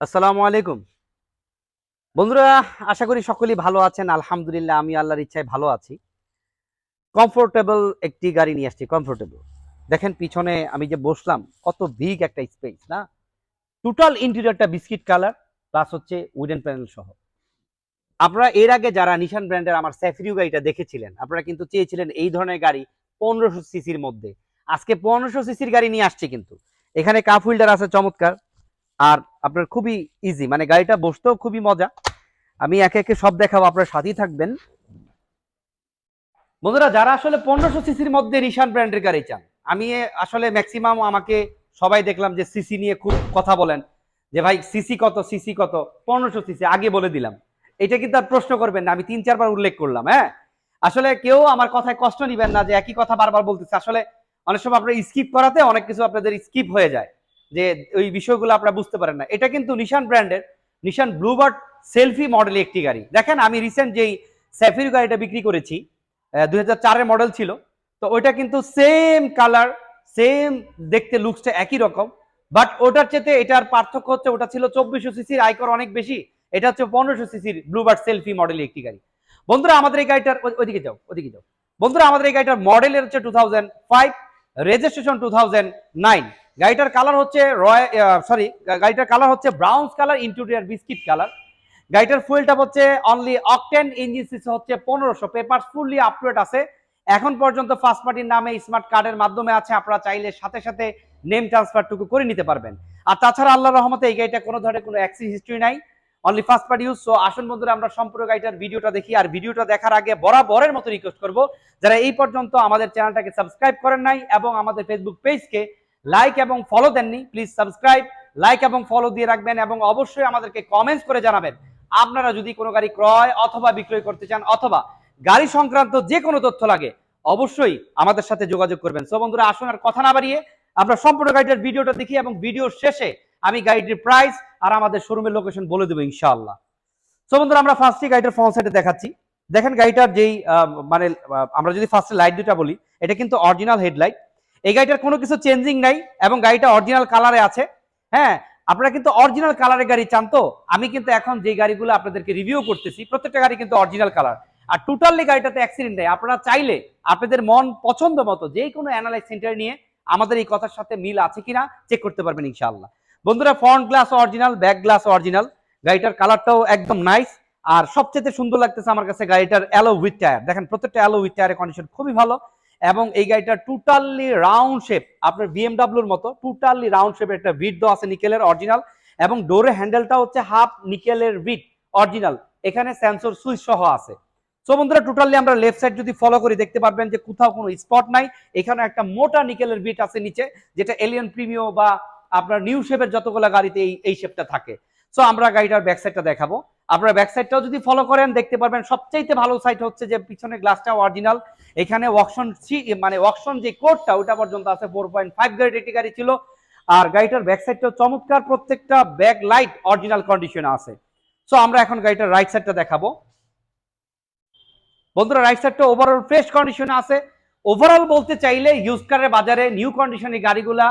আসসালামু আলাইকুম বন্ধুরা, আশা করি সকলেই ভালো আছেন। আলহামদুলিল্লাহ, আমি আল্লাহর ইচ্ছায় ভালো আছি। কমফোর্টেবল একটি গাড়ি নিয়ে আসছি। কমফোর্টেবল দেখেন, পিছনে আমি যে বসলাম, কত বিগ একটা স্পেস না। টোটাল ইন্টেরিয়রটা বিস্কিট কালার, প্লাস হচ্ছে উডেন প্যানেল সহ। আপনারা এর আগে যারা নিশান ব্র্যান্ডের আমার স্যাফরিও গাড়িটা দেখেছিলেন, আপনারা কিন্তু চেয়েছিলেন এই ধরনের গাড়ি 1500 সিসির মধ্যে। আজকে 1500 সিসির গাড়ি নিয়ে আসছে। কিন্তু এখানে কাপ হোল্ডার আছে চমৎকার। আর আপনার খুবই ইজি, মানে গাড়িটা বসতেও খুবই মজা। আমি একে একে সব দেখাবো, আপনার সাথেই থাকবেন। বন্ধুরা, যারা আসলে 1500 সিসির মধ্যে নিশান ব্র্যান্ডের গাড়ি চান, আমি আসলে ম্যাক্সিমাম আমাকে সবাই দেখলাম যে সিসি নিয়ে খুব কথা বলেন, যে ভাই সিসি কত, সিসি কত। 1500 সিসি আগে বলে দিলাম। এটা কিন্তু আর প্রশ্ন করবেন না, আমি 3-4 বার উল্লেখ করলাম। হ্যাঁ, আসলে কেউ আমার কথায় কষ্ট নিবেন না যে একই কথা বারবার বলতেছে। আসলে অনেক সময় আপনার স্কিপ করাতে অনেক কিছু আপনাদের স্কিপ হয়ে যায়, যে ওই বিষয়গুলো আপনারা বুঝতে পারেন না। এটা কিন্তু নিশান ব্র্যান্ডের নিশান ব্লুবার্ড সেলফি মডেল একটি গাড়ি। দেখেন, আমি রিসেন্ট যেই স্যাফির গাড়িটা বিক্রি করেছি, 2004-এর মডেল ছিল। তো ওইটা কিন্তু সেম কালার, সেম দেখতে, লুকসটা একই রকম। বাট ওটার চেয়ে এটার পার্থক্য হচ্ছে, ওটা ছিল 2400 সিসির, আয়কর অনেক বেশি। এটা হচ্ছে 1500 সিসির ব্লুবার্ড সেলফি মডেল একটি গাড়ি। বন্ধুরা, আমাদের এই গাড়িটার ওইদিকে যাও, ওইদিকে যাও। বন্ধুরা, আমাদের এই গাড়িটার মডেলের হচ্ছে 2005, রেজিস্ট্রেশন 2009। গাড়িটার কালার হচ্ছে গাড়িটার কালার হচ্ছে brown colour, interior biscuit colour. গাড়িটার ফুয়েলটা হচ্ছে অনলি অকটেন, ইঞ্জিন সিসি হচ্ছে 1500, পেপারস ফুললি আপডেট আছে। এখন পর্যন্ত ফার্স্ট পার্টির নামে স্মার্ট কার্ডের মাধ্যমে আছে। আপনারা চাইলে সাথে সাথে নেম ট্রান্সফারটুকু করে নিতে পারবেন। আর তাছাড়া আল্লাহর রহমতে এই গাড়িটা কোনো ধরনের কোনো অ্যাক্সিডেন্ট হিস্ট্রি নাই, only first party use. So আসুন বন্ধুরা, আমরা সম্পূর্ণ গাড়িটার ভিডিওটা দেখি। আর ভিডিওটা দেখার আগে বরাবরের মতো রিকোয়েস্ট করব, যারা এই পর্যন্ত আমাদের চ্যানেলটাকে সাবস্ক্রাইব করেন নাই এবং আমাদের ফেসবুক পেজকে লাইক এবং ফলো দেননি, প্লিজ সাবস্ক্রাইব, লাইক এবং ফলো দিয়ে রাখবেন। এবং অবশ্যই আমাদেরকে কমেন্টস করে জানাবেন আপনারা যদি কোনো গাড়ি ক্রয় অথবা বিক্রয় করতে চান, অথবা গাড়ি সংক্রান্ত যে কোনো তথ্য লাগে, অবশ্যই আমাদের সাথে যোগাযোগ করবেন। সো বন্ধুরা, আসুন আর কথা না বাড়িয়ে আমরা সম্পূর্ণ গাড়িটার ভিডিওটা দেখি, এবং ভিডিওর শেষে আমি গাড়িটির প্রাইস আর আমাদের শোরুমের লোকেশন বলে দেবো ইনশাআল্লাহ। সো বন্ধুরা, আমরা ফার্স্টে গাড়িটার ফ্রন্ট সাইডে দেখাচ্ছি। দেখেন গাড়িটার যেই মানে আমরা যদি ফার্স্টে লাইট দুটা বলি, এটা কিন্তু অরিজিনাল হেডলাইট। এই গাড়িটার কোনো কিছু চেঞ্জিং নাই, এবং গাড়িটা অরিজিনাল কালারে আছে। হ্যাঁ, আপনারা কিন্তু অরিজিনাল কালারের গাড়ি চান। তো আমি কিন্তু এখন যে গাড়িগুলো আপনাদেরকে রিভিউ করতেছি, প্রত্যেকটা গাড়ি কিন্তু অরিজিনাল কালার। আর টোটালি গাড়িটাতে অ্যাক্সিডেন্ট নেই। আপনারা চাইলে আপনাদের মন পছন্দ মতো যে কোনো অ্যানালাইজ সেন্টার নিয়ে আমাদের এই কথার সাথে মিল আছে কিনা চেক করতে পারবেন ইনশাআল্লাহ। বন্ধুরা, front glass original, back glass original. গাড়িটার কালারটাও একদম নাইস। আর সবচেয়ে সুন্দর লাগতেছে আমার কাছে গাড়িটার অ্যালো উইথ টায়ার। দেখেন, প্রত্যেকটা অ্যালো উইথ টায়ারের কন্ডিশন খুবই ভালো। এবং এই গাড়িটা টোটালি রাউন্ড শেপ, আপনার বিএমডাব্লিউর মতো টোটালি রাউন্ড শেপের একটা বিট দেওয়া আছে নিকেলের অরিজিনাল। এবং ডোরের হ্যান্ডেলটা হচ্ছে হাফ নিকেলের বিট অরিজিনাল। এখানে সেন্সর সুইচ সহ আছে। সো বন্ধুরা, টোটালি আমরা লেফট সাইড যদি ফলো করি দেখতে পারবেন যে কোথাও কোনো স্পট নাই। এখানে একটা মোটা নিকেলের বিট আছে নিচে, যেটা এলিয়ন প্রিমিও বা আপনার নিউ শেপের যতগুলো গাড়িতে এই শেপটা থাকে। সো আমরা গাড়িটার ব্যাক সাইডটা দেখাবো। আপনারা ব্যাক সাইডটাও যদি ফলো করেন দেখতে পারবেন সবচাইতে ভালো সাইড হচ্ছে যে পিছনে গ্লাসটা অরিজিনাল। এখানে ওয়াকশন মানে ওয়াকশন যে কোডটা ওটা পর্যন্ত আছে। 4.5 গ্রেড একটি গাড়ি ছিল। আর গাড়িটার ব্যাক সাইডটাও চমৎকার, প্রত্যেকটা ব্যাক লাইট অরিজিনাল কন্ডিশনে আছে। সো আমরা এখন গাড়িটার রাইট সাইডটা দেখাবো। বন্ধুরা, রাইট সাইডটা ওভারঅল ফ্রেশ কন্ডিশনে আছে। ওভারঅল বলতে চাইলে ইউজ কারের বাজারে নিউ কন্ডিশনের গাড়িগুলা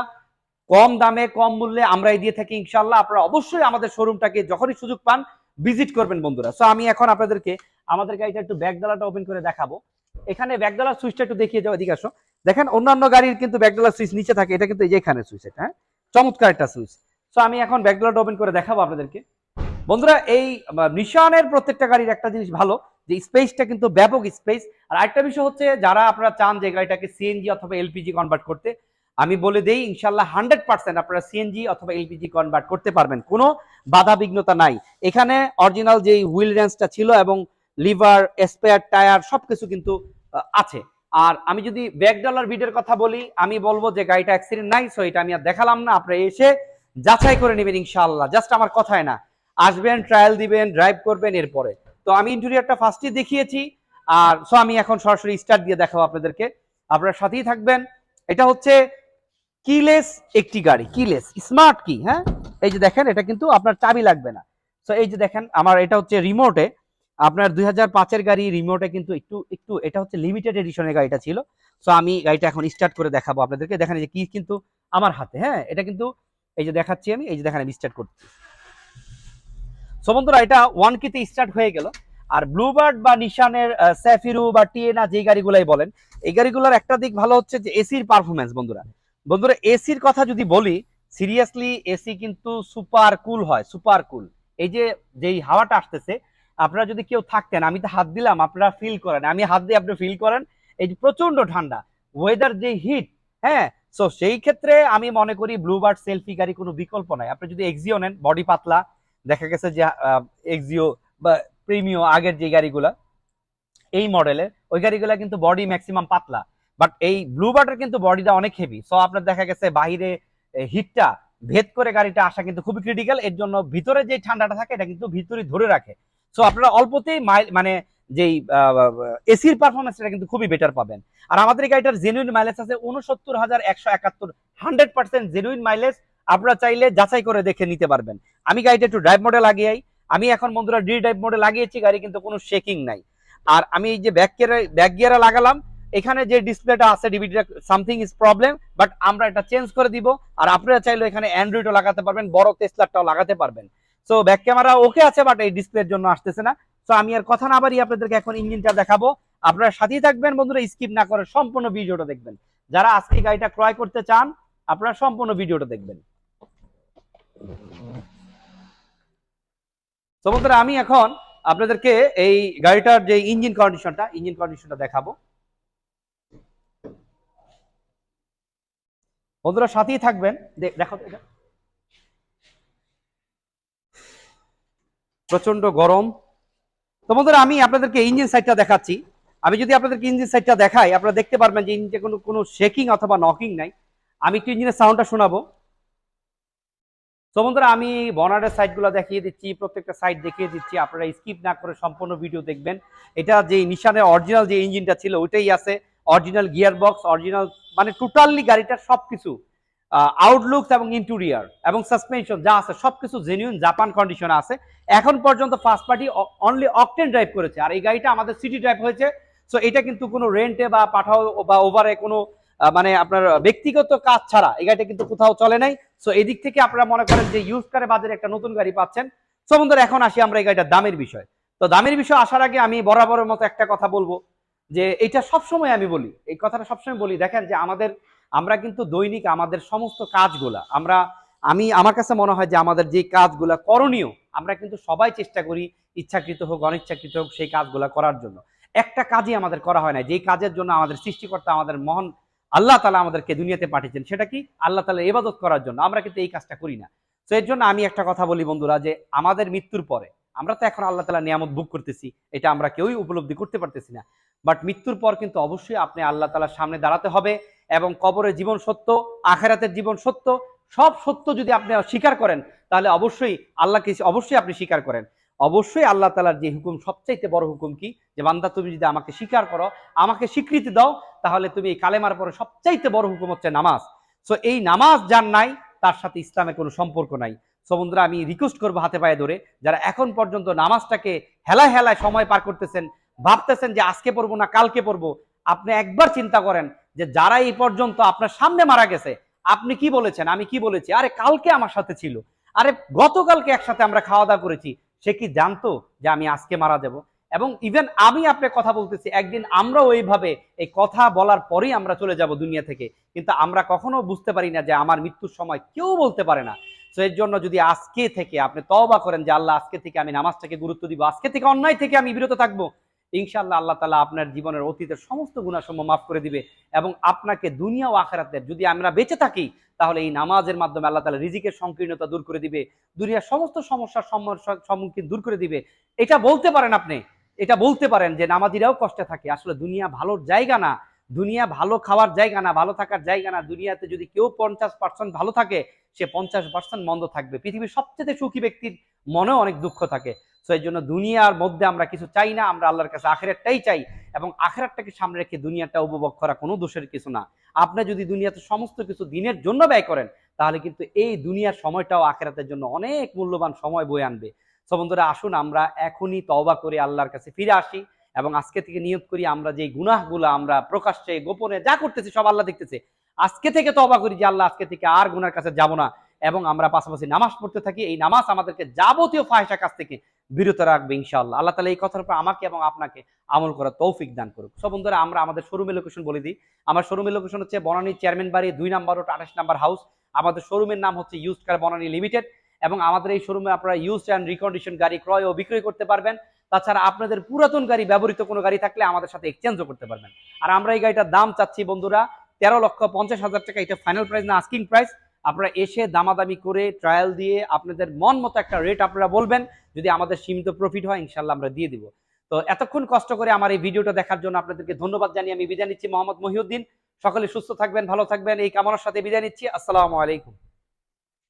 কম দামে কম মূল্যে আমরাই দিয়ে থাকি ইনশাল্লাহ। আপনারা অবশ্যই আমাদের শোরুমটাকে যখনই সুযোগ পান ভিজিট করবেন বন্ধুরা। সো আমি এখন আপনাদেরকে আমাদের গাড়িটা একটু ব্যাকডালাটা ওপেন করে দেখাবো। এখানে ব্যাকডালার সুইচটা একটু দেখিয়ে যাও, এদিকে আসো। দেখেন, অন্যান্য গাড়ির কিন্তু ব্যাকডালার সুইচ নিচে থাকে, এটা কিন্তু এই যে এখানে সুইচ, এটা হ্যাঁ চমৎকার একটা সুইচ। সো আমি এখন ব্যাকডালাটা ওপেন করে দেখাবো আপনাদেরকে। বন্ধুরা, এই নিশানের প্রত্যেকটা গাড়ির একটা জিনিস ভালো, যে স্পেসটা কিন্তু ব্যাপক স্পেস। আর আরেকটা বিষয় হচ্ছে, যারা আপনারা চান যে গাড়িটাকে সিএনজি অথবা এলপিজি কনভার্ট করতে, আমি বলে দেই ইনশাল্লাহ 100% আপনারা সিএনজি অথবা এলপিজি কনভার্ট করতে পারবেন, কোনো বাধা বিঘ্নতা নাই। এখানে অরিজিনাল যে হুইল রেঞ্জটা ছিল এবং লিভার, স্পেয়ার টায়ার সবকিছু কিন্তু আছে। আর আমি যদি ব্যাকডালার বিটের কথা বলি, আমি বলবো যে গাড়িটা অ্যাক্সিডেন্ট নাই। সো এটা আমি আর দেখালাম না, আপনারা এসে যাচাই করে নেবেন ইনশাআল্লাহ। জাস্ট আমার কথায় না, আসবেন, ট্রায়াল দিবেন, ড্রাইভ করবেন এরপরে। তো আমি ইন্টেরিয়রটা ফার্স্টে দেখিয়েছি। আর সো আমি এখন সরাসরি স্টার্ট দিয়ে দেখাবো আপনাদেরকে, আপনারা সাথেই থাকবেন। এটা হচ্ছে কিলেস একটি গাড়ি, কিলেস স্মার্ট কি। হ্যাঁ, এই যে দেখেন, এটা কিন্তু আপনার চাবি লাগবে না। সো এই যে দেখেন, আমার এটা হচ্ছে রিমোটে, আপনার 2005-এর গাড়ি রিমোটে কিন্তু একটু একটু এটা হচ্ছে লিমিটেড এডিশনের গাড়িটা ছিল। সো আমি গাড়িটা এখন স্টার্ট করে দেখাবো আপনাদেরকে। দেখেন, এই যে কি কিন্তু আমার হাতে, হ্যাঁ এটা কিন্তু এই যে দেখাচ্ছি আমি, এই যে দেখেন আমি স্টার্ট করছি। সো বন্ধুরা এটা 1K তে স্টার্ট হয়ে গেল। আর ব্লুবার্ড বা নিশানের স্যাফিরু বা টিএনা যে গাড়িগুলাই বলেন, এই গাড়িগুলোর একটা দিক ভালো হচ্ছে যে এসির পারফরমেন্স। বন্ধুরা বন্ধুরা এসির কথা যদি বলি, সিরিয়াসলি এসি কিন্তু সুপার কুল হয়, সুপার কুল। এই যে যেই হাওয়াটা আসতেছে, আপনারা যদি কেউ থাকতেন, আমি তো হাত দিলাম, আপনারা ফিল করেন, আমি হাত দিয়ে আপনি ফিল করেন, এই যে প্রচন্ড ঠান্ডা ওয়েদার, যে হিট, হ্যাঁ। সো সেই ক্ষেত্রে আমি মনে করি ব্লুবার্ড সেলফি গাড়ি কোনো বিকল্প নাই। আপনি যদি এক্সিও নেন, বডি পাতলা, দেখা গেছে যে এক্সিও বা প্রিমিও আগের যে গাড়িগুলা এই মডেলের, ওই গাড়িগুলা কিন্তু বডি ম্যাক্সিমাম পাতলা, বাট এই ব্লুবার্ডের কিন্তু বডিটা অনেক হেভি। সো আপনার দেখা গেছে বাহিরে হিটটা ভেদ করে গাড়িটা আসা কিন্তু খুবই ক্রিটিক্যাল। এর জন্য ভিতরে যে ঠান্ডাটা থাকে এটা কিন্তু ভিতরে ধরে রাখে। সো আপনারা অল্পতেই মানে যেই এসির পারফরমেন্স এটা কিন্তু খুবই বেটার পাবেন। আর আমাদের গাড়িটার জেনুইন মাইলেজ আছে 69,171, 100% জেনুইন মাইলেজ। আপনারা চাইলে যাচাই করে দেখে নিতে পারবেন। আমি গাড়িটা একটু ড্রাইভ মোডে লাগিয়েই, আমি এখন বন্ধুরা ডি ড্রাইভ মোডে লাগিয়েছি, গাড়ি কিন্তু কোনো শেকিং নাই। আর আমি এই যে ব্যাক গিয়ারে লাগালাম, এখানে যে ডিসপ্লেটা আছে ডিভিডিটা সামথিং ইজ প্রবলেম, বাট আমরা এটা চেঞ্জ করে দিব। আর আপনারা চাইলে এখানে অ্যান্ড্রয়েডও লাগাতে পারবেন, বড় টেসলারটাও লাগাতে পারবেন। সো ব্যাক ক্যামেরা ওকে আছে, বাট এই ডিসপ্লের জন্য আসতেছে না। সো আমি আর কথা না বাড়িয়ে আপনাদেরকে এখন ইঞ্জিনটা দেখাবো। আপনারা সাথেই থাকবেন বন্ধুরা, স্কিপ না করে সম্পূর্ণ ভিডিওটা দেখবেন। যারা আজকে গাড়িটা ক্রয় করতে চান, আপনারা সম্পূর্ণ ভিডিওটা দেখবেন। তো বন্ধুরা আমি এখন আপনাদেরকে এই গাড়িটার যে ইঞ্জিন কন্ডিশনটা দেখাবো। বন্ধুরা সাথেই থাকবেন। দেখো এটা প্রচন্ড গরম। তো বন্ধুরা আমি আপনাদেরকে ইঞ্জিন সাইডটা দেখাচ্ছি। আমি যদি আপনাদেরকে ইঞ্জিন সাইডটা দেখাই, আপনারা দেখতে পারবেন যে ইঞ্জিনে কোনো শেকিং অথবা নকিং নাই। আমি একটু ইঞ্জিনের সাউন্ডটা শোনাবো। তো বন্ধুরা আমি বনারের সাইডগুলো দেখিয়ে দিচ্ছি, প্রত্যেকটা সাইড দেখিয়ে দিচ্ছি, আপনারা স্কিপ না করে সম্পূর্ণ ভিডিও দেখবেন। এটা যে নিশানের অরিজিনাল যে ইঞ্জিনটা ছিল ওইটাই আছে, অরিজিনাল গিয়ার বক্স, অরিজিনাল মানে টোটালি গাড়িটার সবকিছু আউটলুকস এবং ইন্টেরিয়র এবং সাসপেনশন যা আছে সবকিছু জেনুইন জাপান কন্ডিশনে আছে। এখন পর্যন্ত first party only octane drive করেছে, আর এই গাড়িটা আমাদের সিটি ড্রাইভ হয়েছে। সো এটা কিন্তু কোনো রেন্টে বা পাঠাও বা ওভারে কোনো মানে আপনার ব্যক্তিগত কাজ ছাড়া এই গাড়িটা কিন্তু কোথাও চলে নাই। সো এই দিক থেকে আপনারা মনে করেন যে ইউজ করে বাজারে একটা নতুন গাড়ি পাচ্ছেন। সো বন্ধুরা এখন আসি আমরা এই গাড়িটার দামের বিষয়। তো দামের বিষয় আসার আগে আমি বরাবরের মতো একটা কথা বলবো, যে এটা সবসময় আমি বলি, এই কথাটা সবসময় বলি, দেখেন যে আমরা কিন্তু দৈনিক আমাদের সমস্ত কাজগুলা আমার কাছে মনে হয় যে আমাদের যে কাজগুলা করণীয়, আমরা কিন্তু সবাই চেষ্টা করি, ইচ্ছাকৃত হোক অনিচ্ছাকৃত হোক, সেই কাজগুলা করার জন্য। একটা কাজই আমাদের করা হয় না, যেই কাজের জন্য আমাদের সৃষ্টিকর্তা আমাদের মহান আল্লাহ তালা আমাদেরকে দুনিয়াতে পাঠিয়েছেন, সেটা কি আল্লাহ তালা ইবাদত করার জন্য। আমরা কিন্তু এই কাজটা করি না। তো এর জন্য আমি একটা কথা বলি বন্ধুরা, যে আমাদের মৃত্যুর পরে, আমরা তো এখন আল্লাহ তালা নিয়ামত ভোগ করতেছি, এটা আমরা কেউই উপলব্ধি করতে পারতেছি না, বাট মৃত্যুর পর কিন্তু অবশ্যই আপনি আল্লাহ তালার সামনে দাঁড়াতে হবে। এবং কবরের জীবন সত্য, আখেরাতের জীবন সত্য, সব সত্য যদি আপনি স্বীকার করেন, তাহলে অবশ্যই আল্লাহকে অবশ্যই আপনি স্বীকার করেন। অবশ্যই আল্লাহ তালার যে হুকুম, সবচাইতে বড় হুকুম কি, যে বান্দা তুমি যদি আমাকে স্বীকার করো, আমাকে স্বীকৃতি দাও, তাহলে তুমি এই কালেমার পরে সবচাইতে বড় হুকুম হচ্ছে নামাজ। সো এই নামাজ যার নাই, তার সাথে ইসলামের কোনো সম্পর্ক নাই। সো বন্ধুরা আমি রিকোয়েস্ট করবো হাতে পায়ে ধরে, যারা এখন পর্যন্ত নামাজটাকে হেলায় হেলায় সময় পার করতেছেন, ভাবতেছেন যে আজকে পড়বো না কালকে পড়বো, আপনি একবার চিন্তা করেন যে যারা এই পর্যন্ত আপনার সামনে মারা গেছে, আপনি কি বলেছেন, আমি কি বলেছি, আরে কালকে আমার সাথে ছিল, আরে গতকালকে একসাথে আমরা খাওয়া দাওয়া করেছি, সে কি জানতো যে আমি আজকে মারা যাব? এবং ইভেন আমি আপনার কথা বলতেছি, একদিন আমরাও এইভাবে এই কথা বলার পরেই আমরা চলে যাব দুনিয়া থেকে, কিন্তু আমরা কখনো বুঝতে পারি না যে আমার মৃত্যুর সময় কেউ বলতে পারে না। তো এর জন্য যদি আজকে থেকে আপনি তওবা করেন যে আল্লাহ আজকে থেকে আমি নামাজটাকে গুরুত্ব দিব, আজকে থেকে অন্যায় থেকে আমি বিরত থাকবো, ইনশাআল্লাহ আল্লাহ তাআলা আপনার জীবনের অতীতের সমস্ত গুনাহসমূহ মাফ করে দিবে। এবং আপনাকে দুনিয়া ও আখিরাতের, যদি আমরা বেঁচে থাকি, তাহলে এই নামাজের মাধ্যমে আল্লাহ তাআলা রিজিকের সংকীর্ণতা দূর করে দিবে, দুনিয়ার সমস্ত সমস্যার সম্মুখীন দূর করে দিবে। এটা বলতে পারেন আপনি, এটা বলতে পারেন যে নামাজিরাও কষ্টে থাকে, আসলে দুনিয়া ভালোর জায়গা না, দুনিয়া ভালো খাওয়ার জায়গা না, ভালো থাকার জায়গা না। দুনিয়াতে যদি কেউ 50% ভালো থাকে, সে 50% মন্দ থাকবে। পৃথিবীর সবচেয়ে সুখী ব্যক্তির মনেও অনেক দুঃখ থাকে। সো এই জন্য দুনিয়ার মধ্যে আমরা কিছু চাই না, আমরা আল্লাহর কাছে আখিরাতটাই চাই। এবং আখিরাতটাকে সামনে রেখে দুনিয়াটা উপভোগ করা কোনো দোষের কিছু না। আপনি যদি দুনিয়াতে সমস্ত কিছু দিনের জন্য ব্যয় করেন, তাহলে কিন্তু এই দুনিয়ার সময়টাও আখিরাতের জন্য অনেক মূল্যবান সময় বয়ে আনবে। সো বন্ধুরা আসুন আমরা এখনই তওবা করে আল্লাহর কাছে ফিরে আসি, এবং আজকে থেকে নিয়ত করি আমরা যে গুনাহগুলো আমরা প্রকাশ্যে গোপনে যা করতেছি সব আল্লাহ দেখতেছে, আজকে থেকে তওবা করি যে আল্লাহ আজকে থেকে আর গুনার কাছে যাব না, এবং আমরা পাশাপাশি নামাজ পড়তে থাকি। এই নামাজ আমাদেরকে যাবতীয় ফাহিশা কাজ থেকে বিরত রাখবে ইনশাআল্লাহ। আল্লাহ তাআলা এই কথার উপর আমাকে এবং আপনাকে আমল করার তৌফিক দান করুক। সো বন্ধুরা, আমরা আমাদের শোরুমের লোকেশন বলে দিই। আমার শোরুমের লোকেশন হচ্ছে বনানী চেয়ারম্যান বাড়ি 2 নম্বর রোড 28 নম্বর হাউস। আমাদের শোরুমের নাম হচ্ছে ইউজড কার বনানী লিমিটেড এবং আমাদের এই শোরুমে আপনারা ইউজড অ্যান্ড রিকন্ডিশন গাড়ি ক্রয় ও বিক্রয় করতে পারবেন। তাছাড়া আপনাদের পুরাতন গাড়ি, ব্যবহৃত কোনো গাড়ি থাকলে আমাদের সাথে এক্সচেঞ্জও করতে পারবেন। আর আমরা এই গাড়িটার দাম চাচ্ছি বন্ধুরা 13,50,000 টাকা। এটা ফাইনাল প্রাইস না, আস্কিং প্রাইস। আপনারা এসে দামাদামি করে ট্রায়াল দিয়ে আপনাদের মন মতো একটা রেট আপনারা বলবেন। যদি আমাদের সীমিত প্রফিট হয় ইনশাল্লাহ আমরা দিয়ে দিব। তো এতক্ষণ কষ্ট করে আমার এই ভিডিওটা দেখার জন্য আপনাদেরকে ধন্যবাদ জানিয়ে আমি বিদায় নিচ্ছি। মোহাম্মদ মহিউদ্দিন। সকলে সুস্থ থাকবেন, ভালো থাকবেন এই কামনার সাথে বিদায় নিচ্ছি। আসসালামু আলাইকুম।